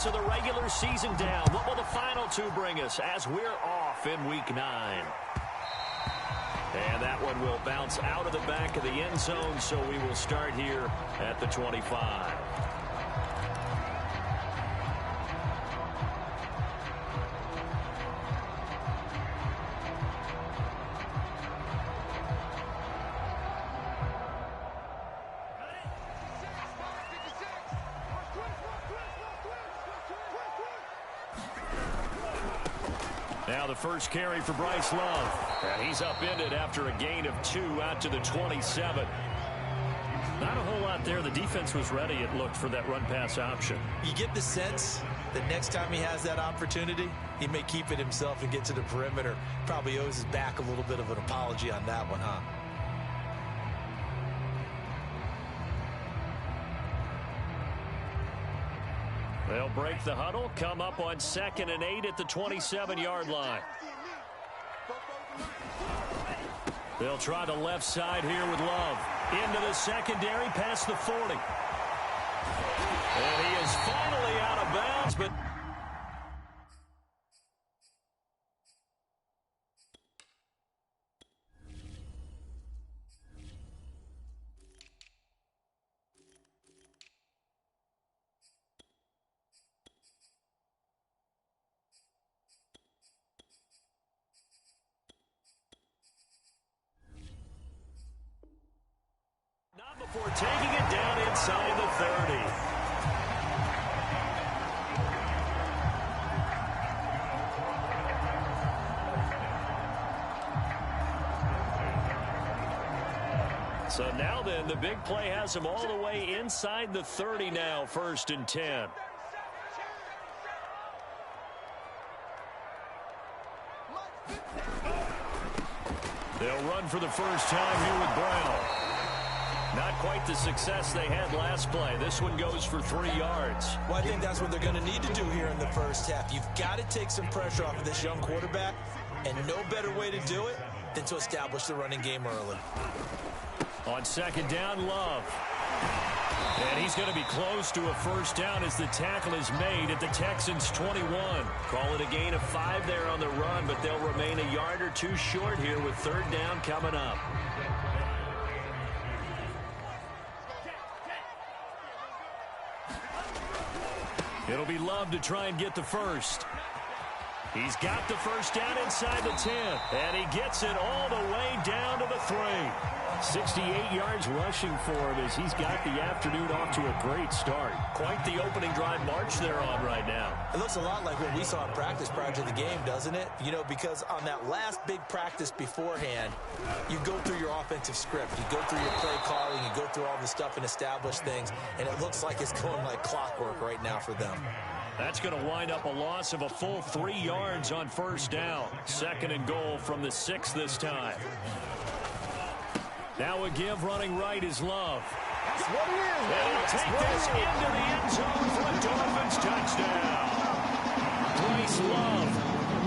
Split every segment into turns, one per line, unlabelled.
So the regular season down. What will the final two bring us as we're off in Week 9? And that one will bounce out of the back of the end zone, so we will start here at the 25. Now the first carry for Bryce Love. And he's upended after a gain of 2 out to the 27. Not a whole lot there. The defense was ready, it looked, for that run-pass option.
You get the sense that next time he has that opportunity, he may keep it himself and get to the perimeter. Probably owes his back a little bit of an apology on that one, huh?
They'll break the huddle, come up on 2nd and 8 at the 27-yard line. They'll try the left side here with Love. Into the secondary, past the 40. And he is finally out of bounds, but... not before taking it down inside the 30. So now then, the big play has him all the way inside the 30 now, 1st and 10. They'll run for the first time here with Brown. Not quite the success they had last play. This one goes for 3 yards.
Well, I think that's what they're going to need to do here in the first half. You've got to take some pressure off of this young quarterback, and no better way to do it than to establish the running game early.
On 2nd down, Love. And he's going to be close to a first down as the tackle is made at the Texans' 21. Call it a gain of 5 there on the run, but they'll remain a yard or 2 short here with 3rd down coming up. It'll be Love to try and get the first. He's got the first down inside the 10, and he gets it all the way down to the 3. 68 yards rushing for him as he's got the afternoon off to a great start. Quite the opening drive march they're on right now.
It looks a lot like what we saw in practice prior to the game, doesn't it? You know, because on that last big practice beforehand, you go through your offensive script. You go through your play calling. You go through all the stuff and establish things, and it looks like it's going like clockwork right now for them.
That's going to wind up a loss of a full 3 yards on first down. 2nd and goal from the 6 this time. Now a give running right is Love.
That's what it is.
And he'll take this into the end zone for a Dolphins touchdown. Bryce Love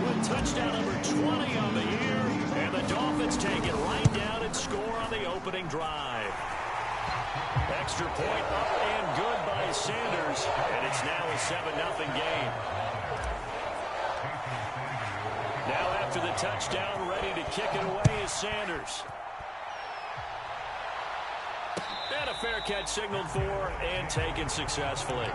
with touchdown number 20 on the year. And the Dolphins take it right down and score on the opening drive. Extra point up and good by Sanders. And it's now a 7-0 game. Now after the touchdown, ready to kick it away is Sanders. And a fair catch signaled for and taken successfully.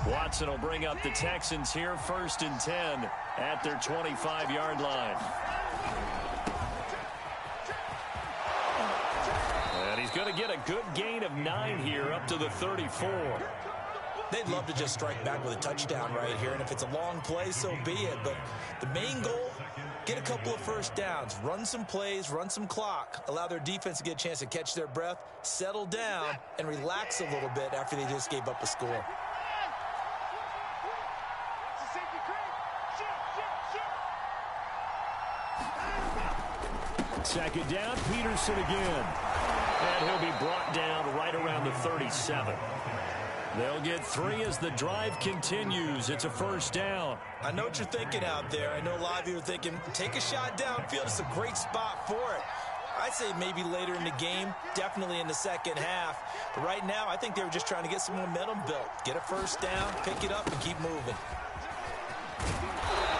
Watson will bring up the Texans here, 1st and 10 at their 25-yard line. And he's going to get a good gain of 9 here up to the 34.
They'd love to just strike back with a touchdown right here, and if it's a long play, so be it. But the main goal, get a couple of first downs, run some plays, run some clock, allow their defense to get a chance to catch their breath, settle down, and relax a little bit after they just gave up a score.
Second down, Peterson again. And he'll be brought down right around the 37. They'll get 3 as the drive continues. It's a first down.
I know what you're thinking out there. I know a lot of you are thinking, take a shot downfield. It's a great spot for it. I'd say maybe later in the game, definitely in the second half. But right now, I think they were just trying to get some momentum built. Get a first down, pick it up, and keep moving.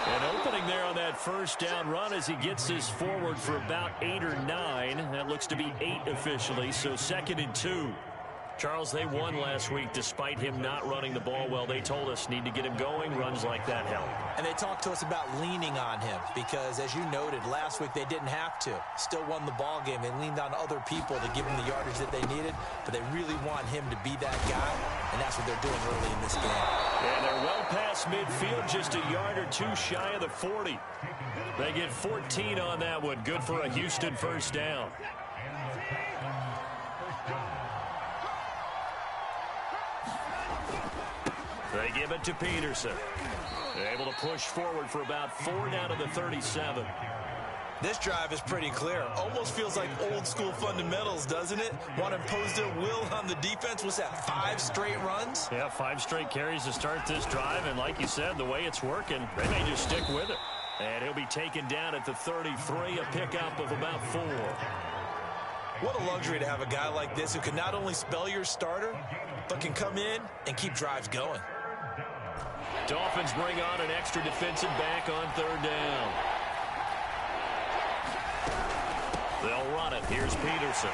An opening there on that first down run as he gets this forward for about 8 or 9. That looks to be 8 officially, so 2nd and 2. Charles, they won last week despite him not running the ball well. They told us need to get him going. Runs like that help.
And they talked to us about leaning on him because, as you noted, last week they didn't have to. Still won the ball game. They leaned on other people to give him the yardage that they needed, but they really want him to be that guy, and that's what they're doing early in this game.
And they're well past midfield, just a yard or 2 shy of the 40. They get 14 on that one. Good for a Houston first down. They give it to Peterson. They're able to push forward for about 4 down to the 37.
This drive is pretty clear. Almost feels like old school fundamentals, doesn't it? Want to impose their will on the defense. What's that, 5 straight runs?
Yeah, 5 straight carries to start this drive. And like you said, the way it's working, they may just stick with it. And he'll be taken down at the 33, a pickup of about 4.
What a luxury to have a guy like this who can not only spell your starter, but can come in and keep drives going.
Dolphins bring on an extra defensive back on 3rd down. They'll run it. Here's Peterson.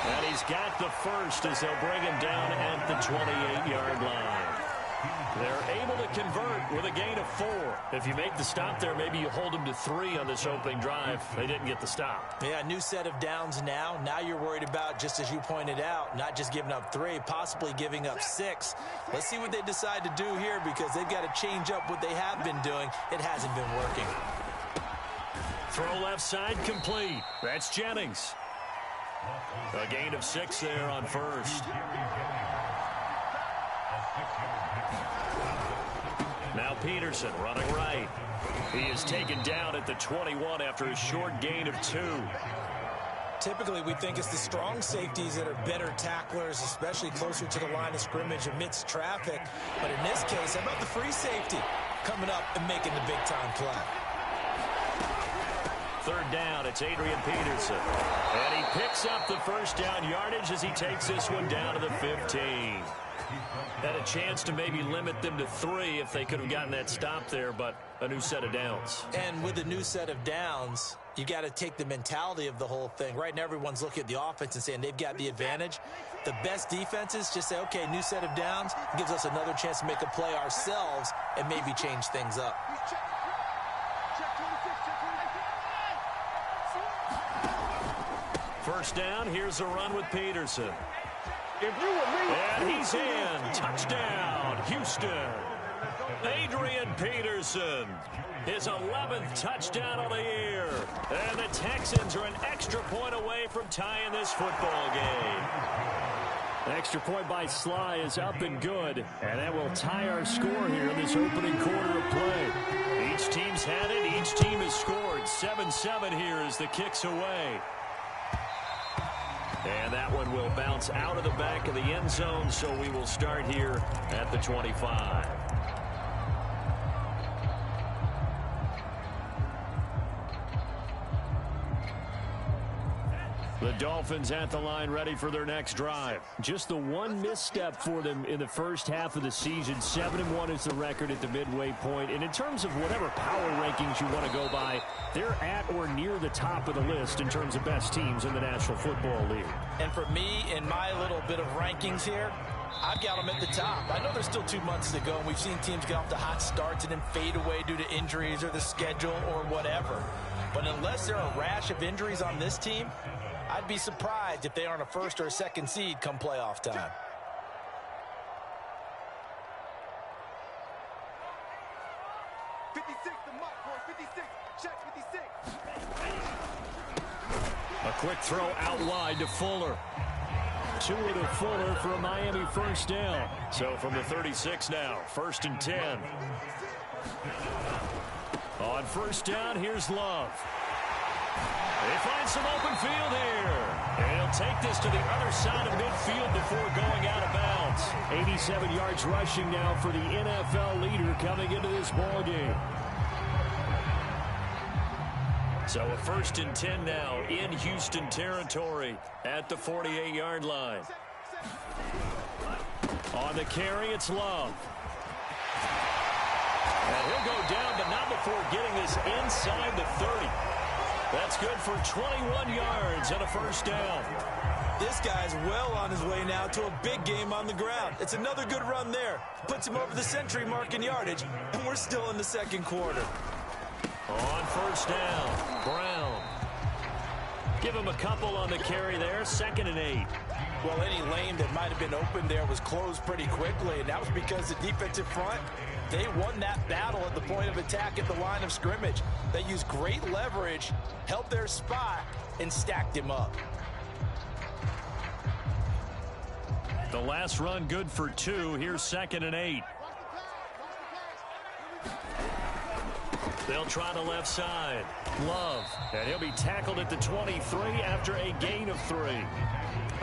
And he's got the first as they'll bring him down at the 28-yard line. They're able to convert with a gain of 4. If you make the stop there, maybe you hold them to 3 on this opening drive. They didn't get the stop.
Yeah, new set of downs now. Now you're worried about, just as you pointed out, not just giving up 3, possibly giving up 6. Let's see what they decide to do here because they've got to change up what they have been doing. It hasn't been working.
Throw left side complete. That's Jennings. A gain of 6 there on first. Now Peterson running right. He is taken down at the 21 after a short gain of 2.
Typically, we think it's the strong safeties that are better tacklers, especially closer to the line of scrimmage amidst traffic. But in this case, how about the free safety coming up and making the big-time play?
3rd down, it's Adrian Peterson. And he picks up the first down yardage as he takes this one down to the 15. Had a chance to maybe limit them to 3 if they could have gotten that stop there, but a new set of downs.
And with a new set of downs, you got to take the mentality of the whole thing. Right now, everyone's looking at the offense and saying they've got the advantage. The best defenses just say, okay, new set of downs. It gives us another chance to make a play ourselves and maybe change things up.
First down, here's a run with Peterson. And he's in. Touchdown, Houston. Adrian Peterson, his 11th touchdown of the year. And the Texans are an extra point away from tying this football game. The extra point by Sly is up and good. And that will tie our score here in this opening quarter of play. Each team's had it. Each team has scored. 7-7 here as the kick's away. And that one will bounce out of the back of the end zone, so we will start here at the 25. The Dolphins at the line ready for their next drive. Just the one misstep for them in the first half of the season. 7-1 is the record at the midway point. And in terms of whatever power rankings you want to go by, they're at or near the top of the list in terms of best teams in the National Football League.
And for me, in my little bit of rankings here, I've got them at the top. I know there's still 2 months to go, and we've seen teams get off to hot starts and then fade away due to injuries or the schedule or whatever. But unless there are a rash of injuries on this team, I'd be surprised if they aren't a 1st or a 2nd seed come playoff time.
A quick throw out wide to Fuller. 2 to Fuller for a Miami first down. So from the 36 now, 1st and 10. On first down, here's Love. They find some open field here. And he'll take this to the other side of midfield before going out of bounds. 87 yards rushing now for the NFL leader coming into this ballgame. So a 1st and 10 now in Houston territory at the 48-yard line. On the carry, it's Love. And he'll go down, but not before getting this inside the 30. That's good for 21 yards and a 1st down.
This guy's well on his way now to a big game on the ground. It's another good run there. Puts him over the century mark in yardage, and we're still in the 2nd quarter.
On 1st down, Brown. Give him a couple on the carry there, 2nd and 8.
Well, any lane that might have been open there was closed pretty quickly, and that was because the defensive front, they won that battle at the point of attack at the line of scrimmage. They used great leverage, held their spot, and stacked him up.
The last run good for 2. Here's 2nd and 8. They'll try the left side. Love. And he'll be tackled at the 23 after a gain of 3.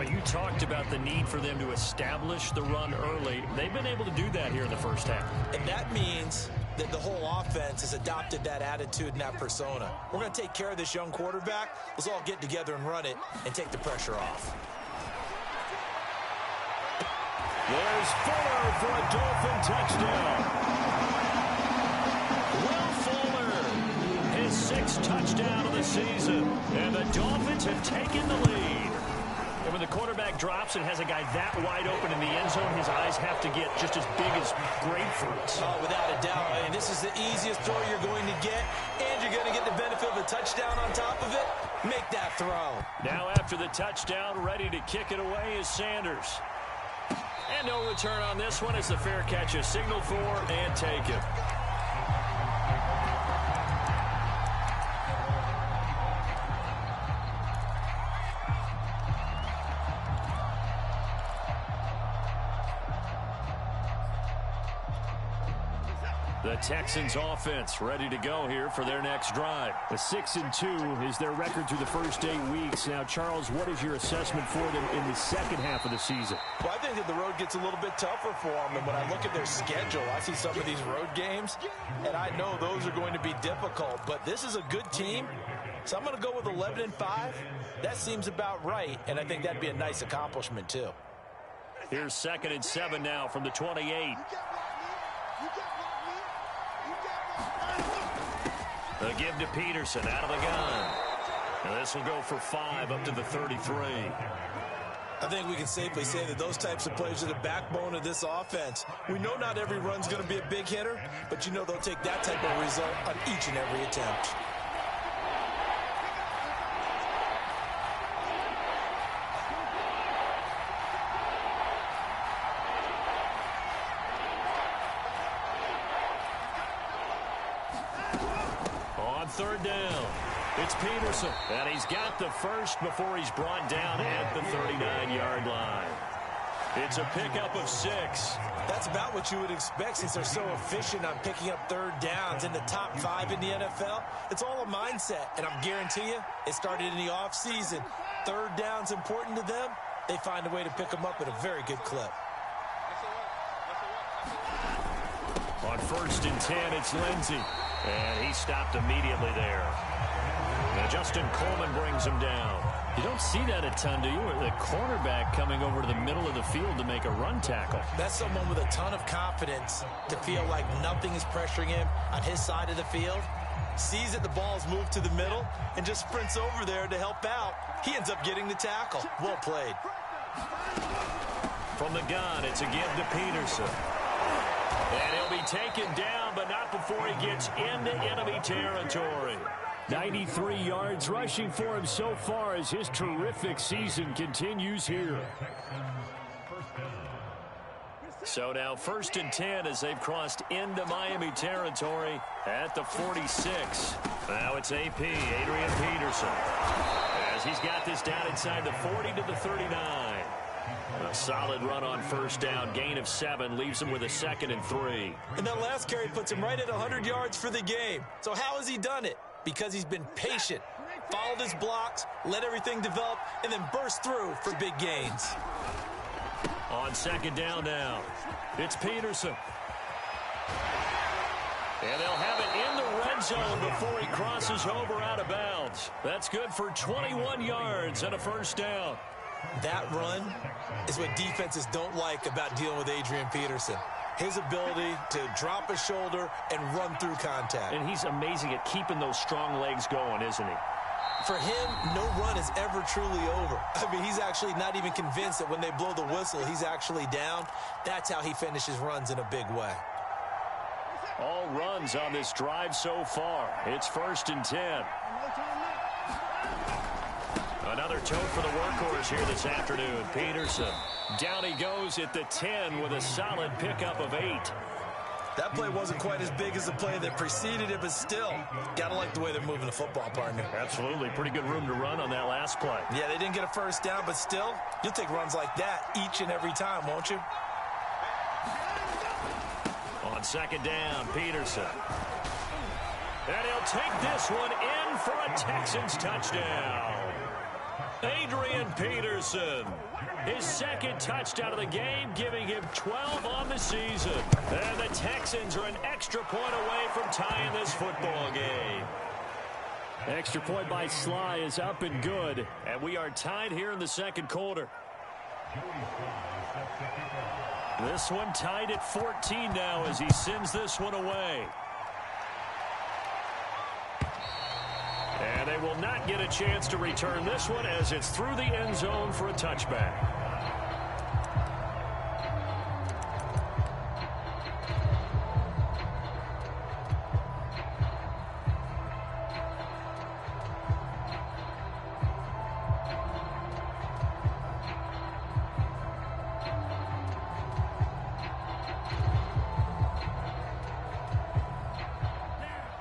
You talked about the need for them to establish the run early. They've been able to do that here in the 1st half.
And that means that the whole offense has adopted that attitude and that persona. We're going to take care of this young quarterback. Let's all get together and run it and take the pressure off.
There's Fuller for a Dolphin touchdown. Will Fuller, his 6th touchdown of the season. And the Dolphins have taken the lead. And when the quarterback drops and has a guy that wide open in the end zone, his eyes have to get just as big as grapefruits.
Oh, without a doubt. And this is the easiest throw you're going to get, and you're going to get the benefit of a touchdown on top of it. Make that throw.
Now after the touchdown, ready to kick it away is Sanders. And no return on this one as the fair catch is signaled for and taken. The Texans offense ready to go here for their next drive. A 6-2 is their record through the first 8 weeks. Now, Charles, what is your assessment for them in the 2nd half of the season?
Well, I think that the road gets a little bit tougher for them. And when I look at their schedule, I see some of these road games, and I know those are going to be difficult. But this is a good team, so I'm going to go with 11-5. That seems about right, and I think that'd be a nice accomplishment, too.
Here's 2nd and 7 now from the 28. The give to Peterson out of the gun. And this will go for 5 up to the 33.
I think we can safely say that those types of plays are the backbone of this offense. We know not every run's going to be a big hitter, but you know they'll take that type of result on each and every attempt.
On 3rd down, it's Peterson. And he's got the first before he's brought down at the 39-yard line. It's a pickup of 6.
That's about what you would expect since they're so efficient on picking up 3rd downs in the top 5 in the NFL. It's all a mindset, and I guarantee you it started in the offseason. 3rd down's important to them. They find a way to pick them up at a very good clip.
On 1st and 10, it's Lindsey. And he stopped immediately there. Now Justin Coleman brings him down. You don't see that a ton, do you? The cornerback coming over to the middle of the field to make a run tackle.
That's someone with a ton of confidence to feel like nothing is pressuring him on his side of the field. Sees that the ball's moved to the middle and just sprints over there to help out. He ends up getting the tackle. Well played.
From the gun, it's a give to Peterson. And he'll be taken down, but not before he gets into enemy territory. 93 yards rushing for him so far as his terrific season continues here. So now 1st and 10 as they've crossed into Miami territory at the 46. Now it's AP, Adrian Peterson, as he's got this down inside the 40 to the 39. A solid run on 1st down. Gain of 7 leaves him with a 2nd and 3.
And that last carry puts him right at 100 yards for the game. So how has he done it? Because he's been patient, followed his blocks, let everything develop, and then burst through for big gains.
On second down now, it's Peterson. And they'll have it in the red zone before he crosses over out of bounds. That's good for 21 yards and a first down.
That run is what defenses don't like about dealing with Adrian Peterson. His ability to drop a shoulder and run through contact.
And he's amazing at keeping those strong legs going, isn't he?
For him, no run is ever truly over. I mean, he's actually not even convinced that when they blow the whistle, he's actually down. That's how he finishes runs in a big way.
All runs on this drive so far. It's 1st and 10. Another tote for the workhorse here this afternoon. Peterson. Down he goes at the 10 with a solid pickup of 8.
That play wasn't quite as big as the play that preceded it, but still, gotta like the way they're moving the football, partner.
Absolutely. Pretty good room to run on that last play.
Yeah, they didn't get a first down, but still, you'll take runs like that each and every time, won't you?
On second down, Peterson. And he'll take this one in for a Texans touchdown. Adrian Peterson. His second touchdown of the game, giving him 12 on the season. And the Texans are an extra point away from tying this football game. Extra point by Sly is up and good. And we are tied here in the second quarter. This one tied at 14 now as he sends this one away. And they will not get a chance to return this one as it's through the end zone for a touchback.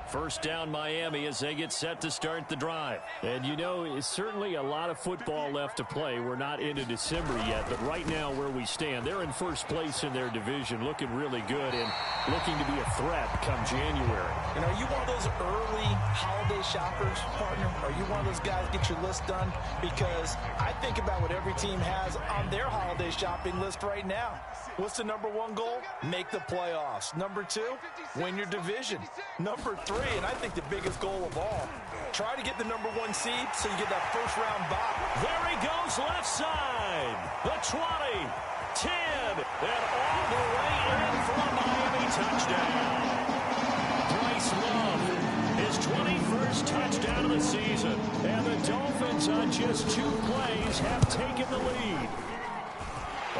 First down Miami as they get set to start the drive. And you know, it's certainly a lot of football left to play. We're not into December yet, but right now where we stand, they're in first place in their division, looking really good and looking to be a threat come January.
And are you one of those early holiday shoppers, partner? Are you one of those guys get your list done? Because I think about what every team has on their holiday shopping list right now. What's the number one goal? Make the playoffs. Number 2, win your division. Number 3, and I think the biggest goal of all, try to get the number 1 seed so you get that first round bye.
There he goes left side. The 20, 10, and all the way in for a Miami touchdown. Bryce Love, his 21st touchdown of the season. And the Dolphins on just 2 plays have taken the lead.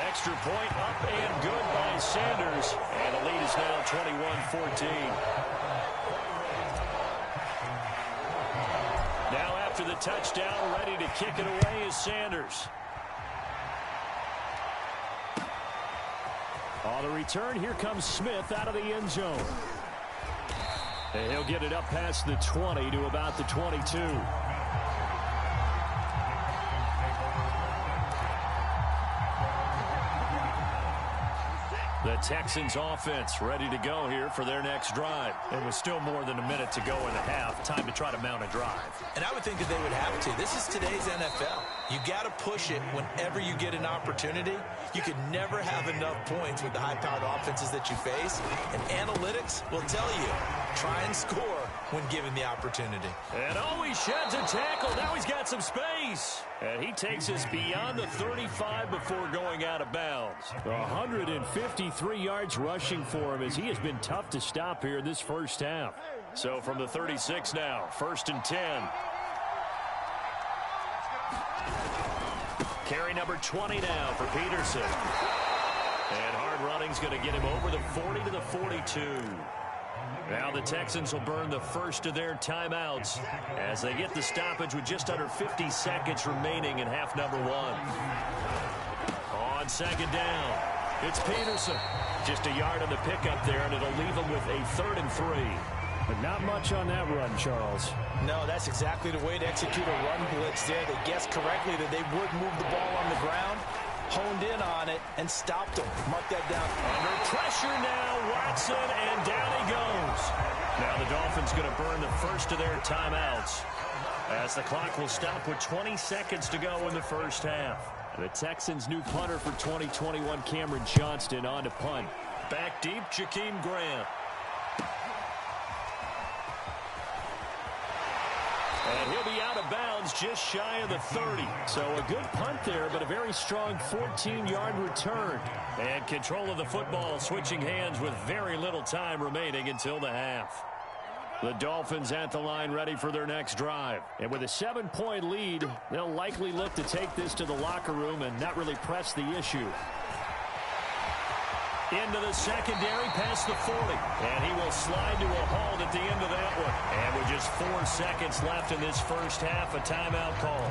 Extra point up and good by Sanders. And the lead is now 21-14. Now after the touchdown, ready to kick it away is Sanders. On the return, here comes Smith out of the end zone. And he'll get it up past the 20 to about the 22. The Texans offense ready to go here for their next drive. And with still more than a minute to go in the half, time to try to mount a drive.
And I would think that they would have to. This is today's NFL. You got to push it whenever you get an opportunity. You could never have enough points with the high-powered offenses that you face. And analytics will tell you, try and score when given the opportunity.
And always sheds a tackle. Now he's got some space. And he takes us beyond the 35 before going out of bounds. 153 yards rushing for him as he has been tough to stop here this first half. So from the 36 now, 1st and 10. Carry number 20 now for Peterson. And hard running's going to get him over the 40 to the 42. Now the Texans will burn the first of their timeouts as they get the stoppage with just under 50 seconds remaining in half number 1. On second down, it's Peterson. Just a yard on the pickup there, and it'll leave him with a 3rd and 3. But not much on that run, Charles.
No, that's exactly the way to execute a run blitz there. They guessed correctly that they would move the ball on the ground, honed in on it, and stopped him. Mark that down.
Under pressure now, Watson, and down he goes. Now the Dolphins going to burn the first of their timeouts. As the clock will stop with 20 seconds to go in the first half.
The Texans' new punter for 2021, Cameron Johnston, on to punt.
Back deep, Jakeem Grant. And he'll be out of bounds just shy of the 30.
So a good punt there, but a very strong 14-yard return.
And control of the football switching hands with very little time remaining until the half. The Dolphins at the line ready for their next drive.
And with a 7-point lead, they'll likely look to take this to the locker room and not really press the issue.
Into the secondary past the 40. And he will slide to a halt at the end of that one. And with just 4 seconds left in this first half, a timeout call.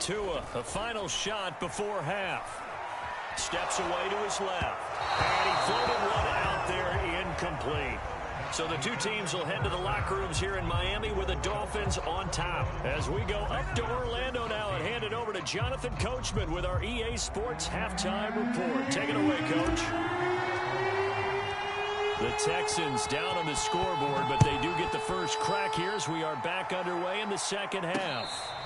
Tua, a final shot before half. Steps away to his left. And he floated one out there, incomplete. So the two teams will head to the locker rooms here in Miami with the Dolphins on top. As we go up to Orlando now and hand it over to Jonathan Coachman with our EA Sports Halftime Report. Take it away, Coach. The Texans down on the scoreboard, but they do get the first crack here as we are back underway in the second half.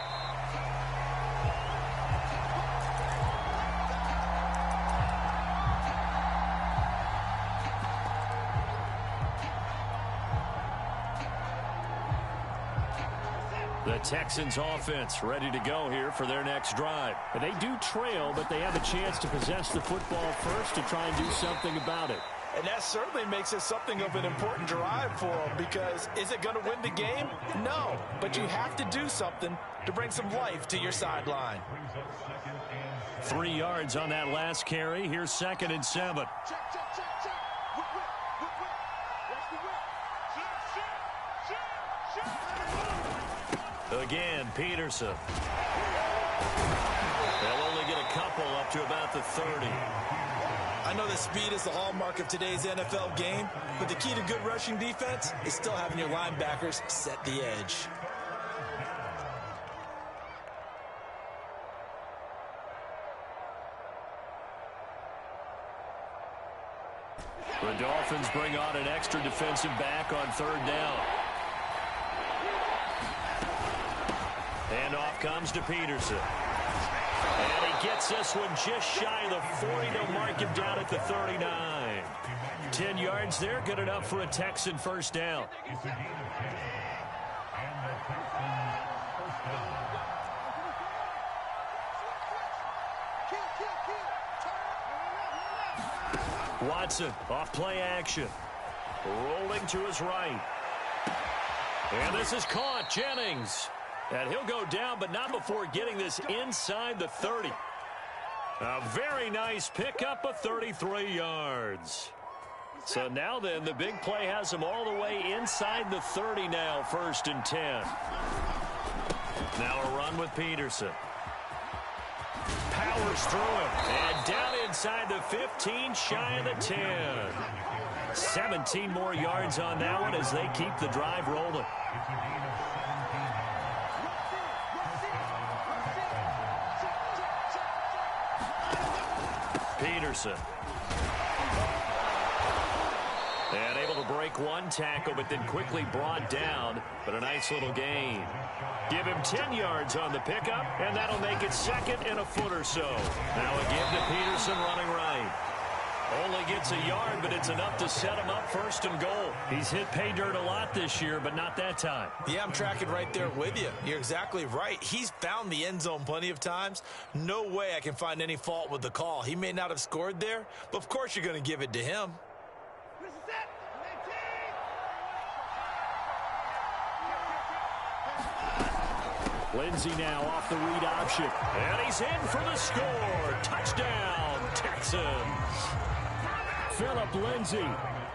The Texans offense ready to go here for their next drive.
And they do trail, but they have a chance to possess the football first to try and do something about it.
And that certainly makes it something of an important drive for them, because is it going to win the game? No, but you have to do something to bring some life to your sideline.
3 yards on that last carry. Here's 2nd and 7. Again, Peterson. They'll only get a couple up to about the 30.
I know that speed is the hallmark of today's NFL game, but the key to good rushing defense is still having your linebackers set the edge.
The Dolphins bring on an extra defensive back on 3rd down. And off comes to Peterson. And he gets this one just shy of the 40 to mark him down at the 39. 10 yards there, good enough for a Texan first down. Watson off play action. Rolling to his right. And this is caught. Jennings. And he'll go down, but not before getting this inside the 30. A very nice pickup of 33 yards. So now then, the big play has him all the way inside the 30 now, 1st and 10. Now a run with Peterson. Powers through him. And down inside the 15, shy of the 10. 17 more yards on that one as they keep the drive rolling. Peterson. And able to break one tackle, but then quickly brought down. But a nice little gain. Give him 10 yards on the pickup, and that'll make it 2nd and a foot or so. Now a give to Peterson running right. Only gets a yard, but it's enough to set him up 1st and goal. He's hit pay dirt a lot this year, but not that time.
Yeah, I'm tracking right there with you. You're exactly right. He's found the end zone plenty of times. No way I can find any fault with the call. He may not have scored there, but of course you're going to give it to him.
Lindsey now off the read option.
And he's in for the score. Touchdown, Texans.
Phillip Lindsey.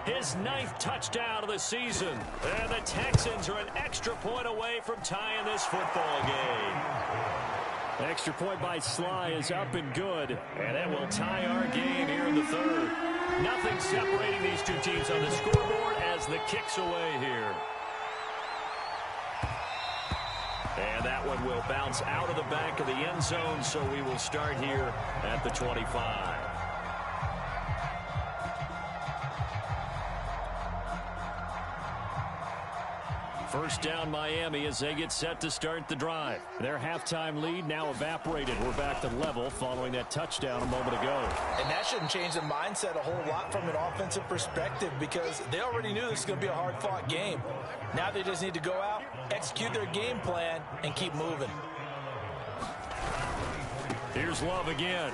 His 9th touchdown of the season. And the Texans are an extra point away from tying this football game.
Extra point by Sly is up and good, and that will tie our game here in the third. Nothing separating these two teams on the scoreboard as the kick's away here. And that one will bounce out of the back of the end zone, so we will start here at the 25. First down, Miami, as they get set to start the drive. Their halftime lead now evaporated. We're back to level following that touchdown a moment ago.
And that shouldn't change the mindset a whole lot from an offensive perspective because they already knew this was going to be a hard-fought game. Now they just need to go out, execute their game plan, and keep moving.
Here's Love again.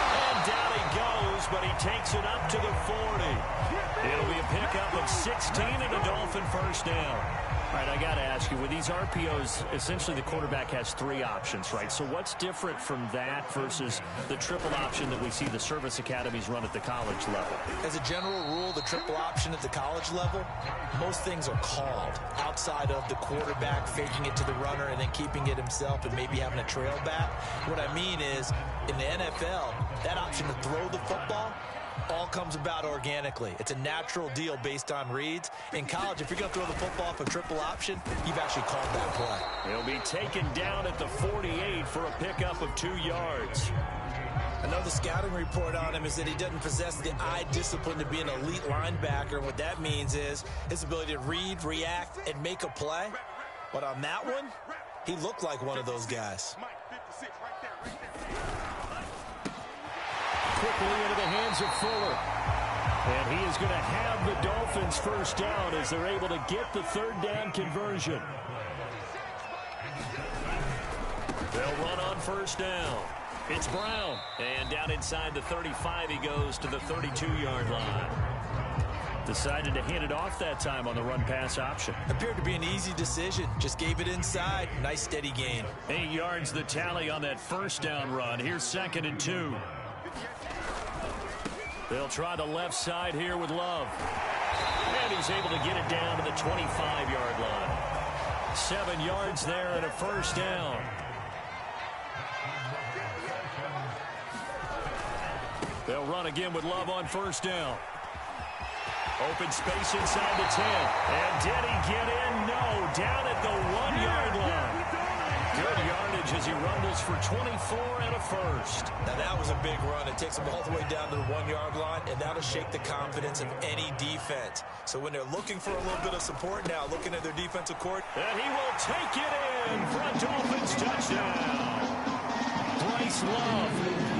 And down he goes, but he takes it up to the 40. It'll be a pickup of 16 and a Dolphin first down. All right, I got to ask you, with these RPOs, essentially the quarterback has three options, right? So what's different from that versus the triple option that we see the service academies run at the college level?
As a general rule, the triple option at the college level, most things are called outside of the quarterback faking it to the runner and then keeping it himself and maybe having a trail back. What I mean is, in the NFL, that option to throw the football all comes about organically. It's a natural deal based on reads. In college, if you're going to throw the football off a triple option, you've actually called that play.
He'll be taken down at the 48 for a pickup of 2 yards.
Another scouting report on him is that he doesn't possess the eye discipline to be an elite linebacker. What that means is his ability to read, react, and make a play. But on that one, he looked like one of those guys.
Quickly into the hands of Fuller. And he is going to have the Dolphins first down as they're able to get the third down conversion. They'll run on first down. It's Brown. And down inside the 35 he goes to the 32-yard line. Decided to hand it off that time on the run-pass option.
Appeared to be an easy decision. Just gave it inside. Nice steady gain.
8 yards the tally on that first down run. Here's 2nd and 2. They'll try the left side here with Love. And he's able to get it down to the 25-yard line. 7 yards there and a first down. They'll run again with Love on first down. Open space inside the 10. And did he get in? No. Down at the 1-yard line. Good yardage as he rumbles for 24 and a first.
Now that was a big run. It takes him all the way down to the 1-yard line, and that'll shake the confidence of any defense. So when they're looking for a little bit of support now, looking at their defensive court.
And he will take it in for a Dolphins touchdown. Bryce Love,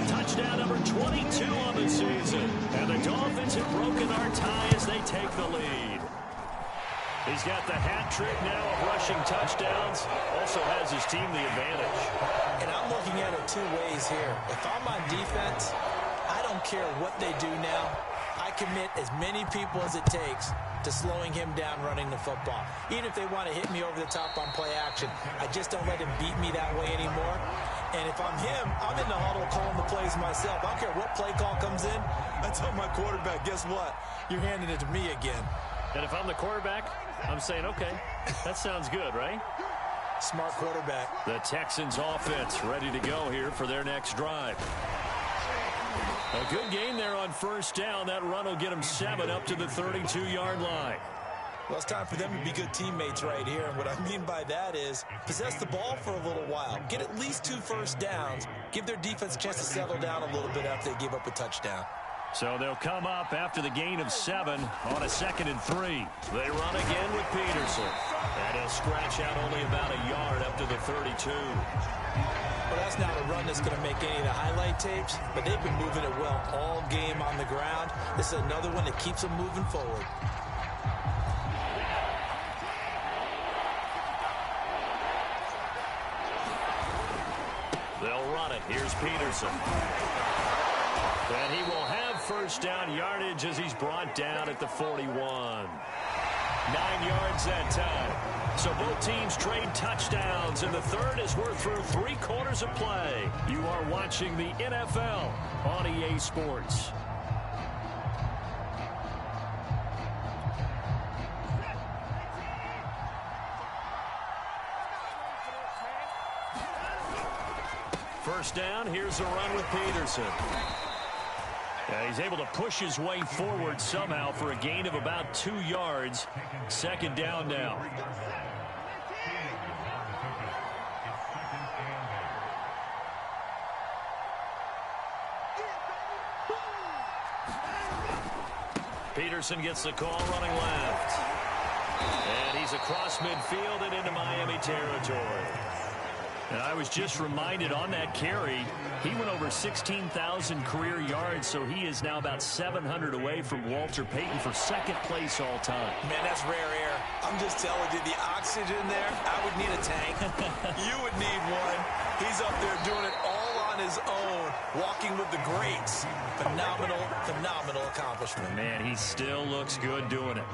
touchdown number 22 on the season. And the Dolphins have broken our tie as they take the lead. He's got the hat trick now of rushing touchdowns. Also has his team the advantage.
And I'm looking at it two ways here. If I'm on defense, I don't care what they do now. I commit as many people as it takes to slowing him down running the football. Even if they want to hit me over the top on play action, I just don't let him beat me that way anymore. And if I'm him, I'm in the huddle calling the plays myself. I don't care what play call comes in. I tell my quarterback, guess what? You're handing it to me again.
And if I'm the quarterback, I'm saying, okay, that sounds good, right?
Smart quarterback.
The Texans offense ready to go here for their next drive. A good game there on first down. That run will get them 7 up to the 32-yard line.
Well, it's time for them to be good teammates right here. And what I mean by that is possess the ball for a little while. Get at least 2 first downs. Give their defense a chance to settle down a little bit after they give up a touchdown.
So they'll come up after the gain of 7 on a 2nd and 3. They run again with Peterson. And he'll scratch out only about a yard up to the 32.
Well, that's not a run that's going to make any of the highlight tapes, but they've been moving it well all game on the ground. This is another one that keeps them moving forward.
They'll run it. Here's Peterson. And he will have first down yardage as he's brought down at the 41. 9 yards that time. So both teams trade touchdowns, and the third as we're through 3 quarters of play. You are watching the NFL on EA Sports. First down, here's a run with Peterson. He's able to push his way forward somehow for a gain of about 2 yards. Second down now. Peterson gets the call running left. And he's across midfield and into Miami territory. And I was just reminded on that carry, he went over 16,000 career yards, so he is now about 700 away from Walter Payton for second place all time.
Man, that's rare air. I'm just telling you, the oxygen there, I would need a tank. You would need one. He's up there doing it all on his own, walking with the greats. Phenomenal, phenomenal accomplishment.
Man, he still looks good doing it.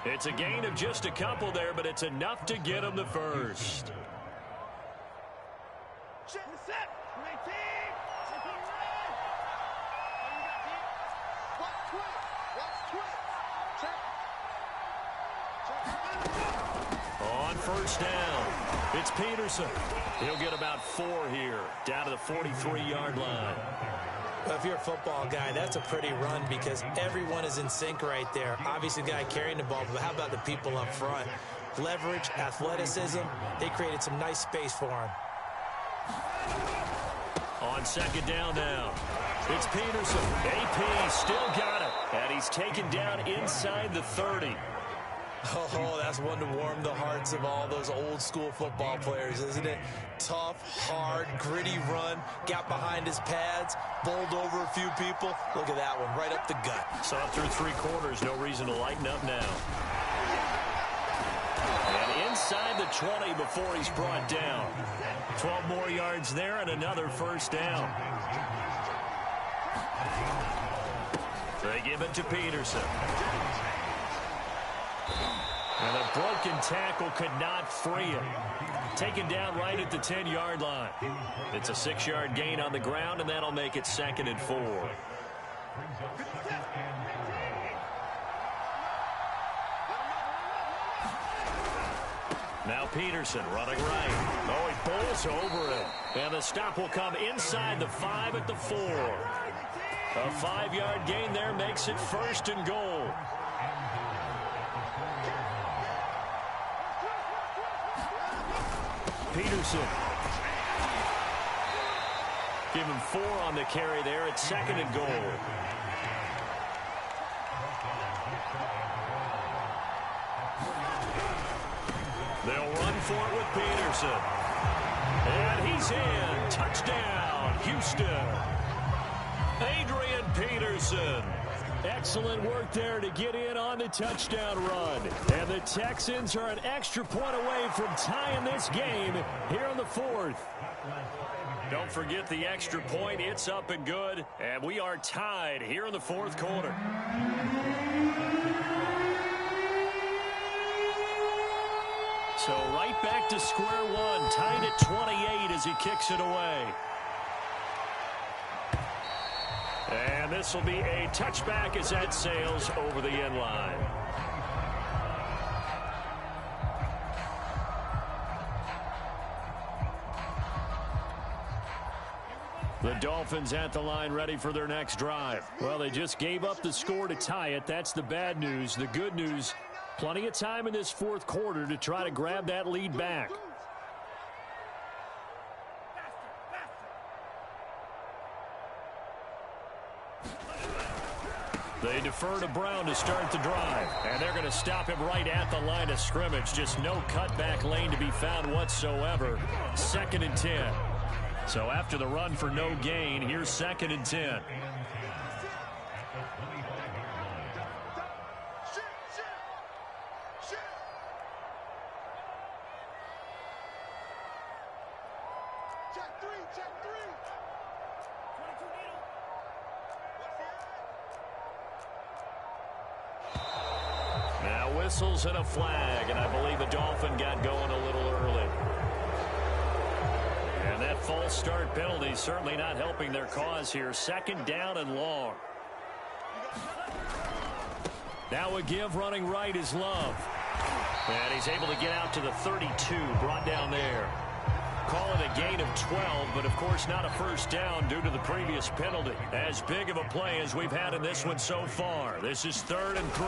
It's a gain of just a couple there, but it's enough to get him the first. On first down, it's Peterson. He'll get about 4 here, down to the 43-yard line.
Well, if you're a football guy, that's a pretty run because everyone is in sync right there. Obviously, the guy carrying the ball, but how about the people up front? Leverage, athleticism, they created some nice space for him.
On second down now, it's Peterson. AP still got it, and he's taken down inside the 30.
Oh, that's one to warm the hearts of all those old-school football players, isn't it? Tough, hard, gritty run, got behind his pads, bowled over a few people. Look at that one, right up the gut.
So through 3 quarters, no reason to lighten up now. And inside the 20 before he's brought down. 12 more yards there and another first down. They give it to Peterson. And a broken tackle could not free him. Taken down right at the 10-yard line. It's a 6-yard gain on the ground, and that'll make it 2nd and 4. Now Peterson running right. Oh, he bowls over it. And the stop will come inside the 5 at the 4. A 5-yard gain there makes it 1st and goal. Peterson. Give him 4 on the carry there at 2nd and goal. They'll run for it with Peterson. And he's in. Touchdown, Houston. Adrian Peterson. Excellent work there to get in on the touchdown run. And the Texans are an extra point away from tying this game here in the 4th. Don't forget the extra point. It's up and good. And we are tied here in the 4th quarter. So right back to square one. Tied at 28 as he kicks it away. And this will be a touchback as that sails over the end line. The Dolphins at the line ready for their next drive. Well, they just gave up the score to tie it. That's the bad news. The good news, plenty of time in this 4th quarter to try to grab that lead back. They defer to Brown to start the drive. And they're going to stop him right at the line of scrimmage. Just no cutback lane to be found whatsoever. 2nd and 10. So after the run for no gain, here's 2nd and 10. Whistles and a flag, and I believe the Dolphin got going a little early. And that false start penalty certainly not helping their cause here. 2nd down and long. Now a give running right is Love. And he's able to get out to the 32, brought down there. Call it a gain of 12, but of course not a first down due to the previous penalty. As big of a play as we've had in this one so far. This is 3rd and 3.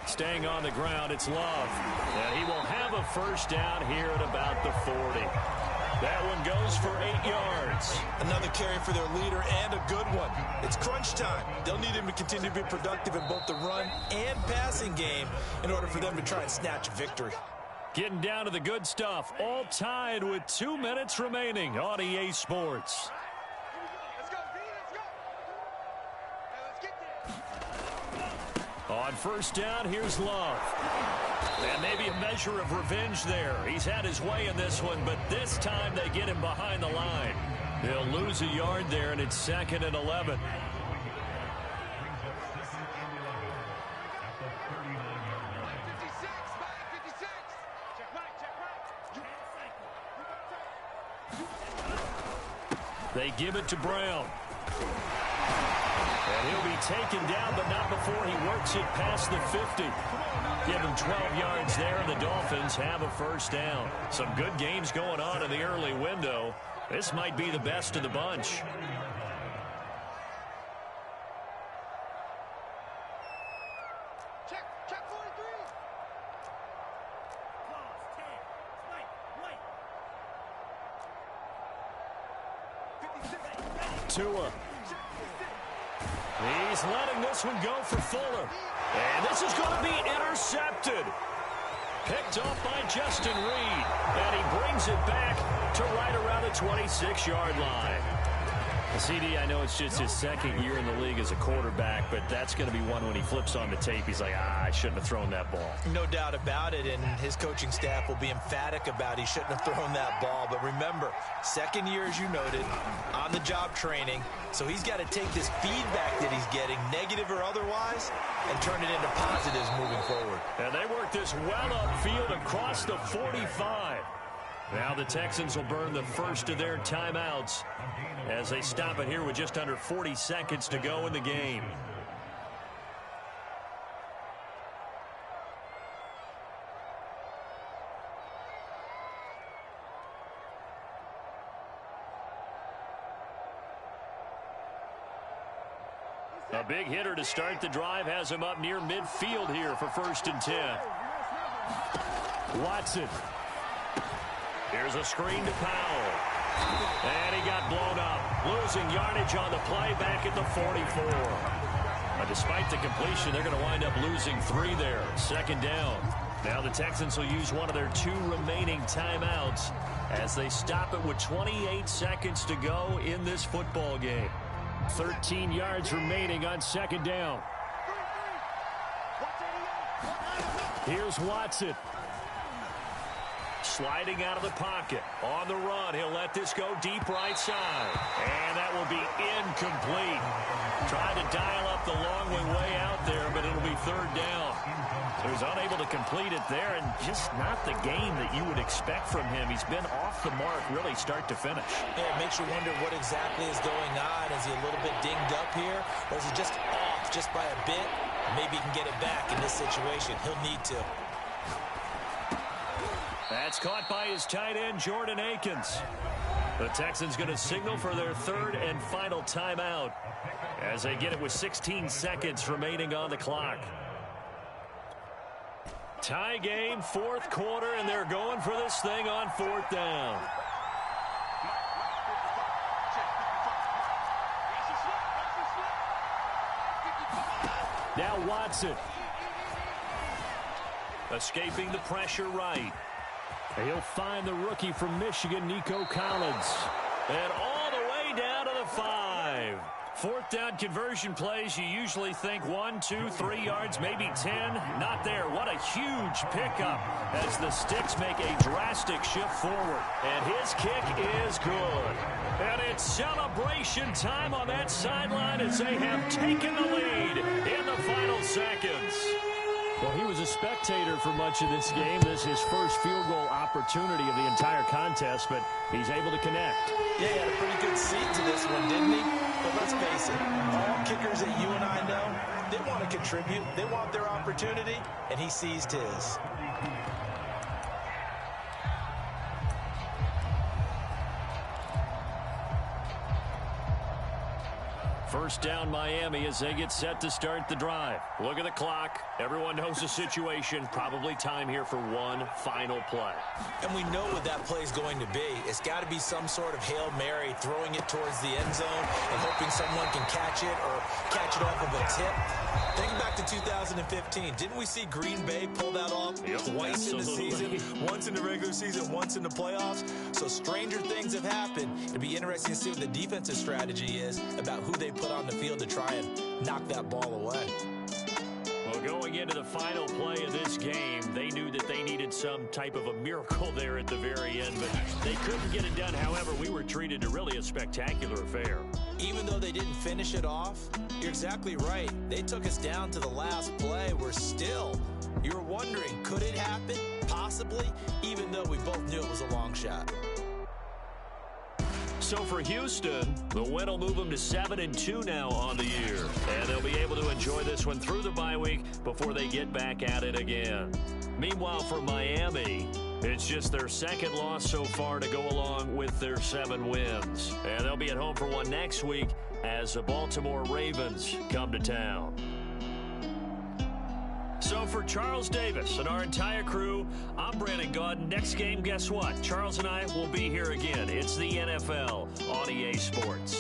Staying on the ground, it's Love. And he will have a first down here at about the 40. That one goes for 8 yards.
Another carry for their leader and a good one. It's crunch time. They'll need him to continue to be productive in both the run and passing game in order for them to try and snatch a victory.
Getting down to the good stuff. All tied with 2 minutes remaining on EA Sports. On first down, here's Love. And maybe a measure of revenge there. He's had his way in this one, but this time they get him behind the line. They'll lose a yard there, and it's 2nd and 11. They give it to Brown. And he'll be taken down, but not before he works it past the 50. Give him 12 yards there, and the Dolphins have a first down. Some good games going on in the early window. This might be the best of the bunch. Tua. He's letting this one go for Fuller. And this is going to be intercepted. Picked off by Justin Reed. And he brings it back to right around the 26-yard line. CD, I know it's just his 2nd year in the league as a quarterback, but that's going to be one when he flips on the tape. He's like, I shouldn't have thrown that ball.
No doubt about it, and his coaching staff will be emphatic about he shouldn't have thrown that ball. But remember, 2nd year, as you noted, on-the-job training, so he's got to take this feedback that he's getting, negative or otherwise, and turn it into positives moving forward.
And they work this well upfield across the 45. Now the Texans will burn the first of their timeouts as they stop it here with just under 40 seconds to go in the game. A big hitter to start the drive has him up near midfield here for 1st and 10. Watson. Here's a screen to Powell. And he got blown up. Losing yardage on the play back at the 44. But despite the completion, they're going to wind up losing 3 there. 2nd down. Now the Texans will use one of their 2 remaining timeouts as they stop it with 28 seconds to go in this football game. 13 yards remaining on 2nd down. Here's Watson. Sliding out of the pocket. On the run, he'll let this go deep right side. And that will be incomplete. Trying to dial up the long way out there, but it'll be 3rd down. So he's unable to complete it there, and just not the game that you would expect from him. He's been off the mark really start to finish.
Yeah, it makes you wonder what exactly is going on. Is he a little bit dinged up here, or is he just off just by a bit? Maybe he can get it back in this situation. He'll need to.
That's caught by his tight end, Jordan Akins. The Texans going to signal for their 3rd and final timeout as they get it with 16 seconds remaining on the clock. Tie game, 4th quarter, and they're going for this thing on 4th down. Now Watson. Escaping the pressure right. He'll find the rookie from Michigan, Nico Collins. And all the way down to the 5. 4th down conversion plays, you usually think 1, 2, 3 yards, maybe 10. Not there. What a huge pickup as the Sticks make a drastic shift forward. And his kick is good. And it's celebration time on that sideline as they have taken the lead in the final seconds. Well, he was a spectator for much of this game. This is his first field goal opportunity of the entire contest, but he's able to connect.
Yeah, he had a pretty good seat to this one, didn't he? But let's face it, all kickers that you and I know, they want to contribute. They want their opportunity, and he seized his.
First down Miami as they get set to start the drive. Look at the clock. Everyone knows the situation. Probably time here for one final play.
And we know what that play is going to be. It's got to be some sort of Hail Mary, throwing it towards the end zone and hoping someone can catch it or catch it off of a tip. Think back to 2015. Didn't we see Green Bay pull that off twice in the season? Once in the regular season, once in the playoffs. So stranger things have happened. It'll be interesting to see what the defensive strategy is about who they put on the field to try and knock that ball away.
Well, going into the final play of this game, they knew that they needed some type of a miracle there at the very end, but they couldn't get it done. However, we were treated to really a spectacular affair.
Even though they didn't finish it off, you're exactly right. They took us down to the last play. We're still, you were wondering, could it happen? Possibly, even though we both knew it was a long shot.
So for Houston, the win will move them to 7-2 now on the year. And they'll be able to enjoy this one through the bye week before they get back at it again. Meanwhile, for Miami, it's just their second loss so far to go along with their 7 wins. And they'll be at home for one next week as the Baltimore Ravens come to town. So for Charles Davis and our entire crew, I'm Brandon Gaudin. Next game, guess what? Charles and I will be here again. It's the NFL on EA Sports.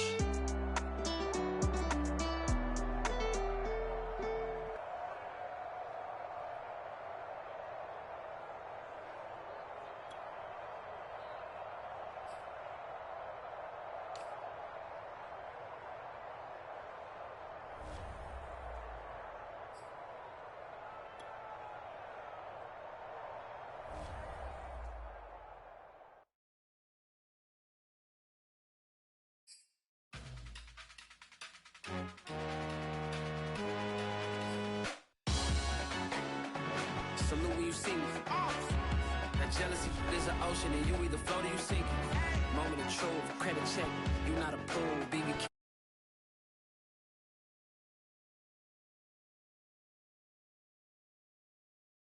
Salute when you see me. That jealousy is an ocean and you either float or you sink. Moment of truth, credit check. You not a pool, BBQ.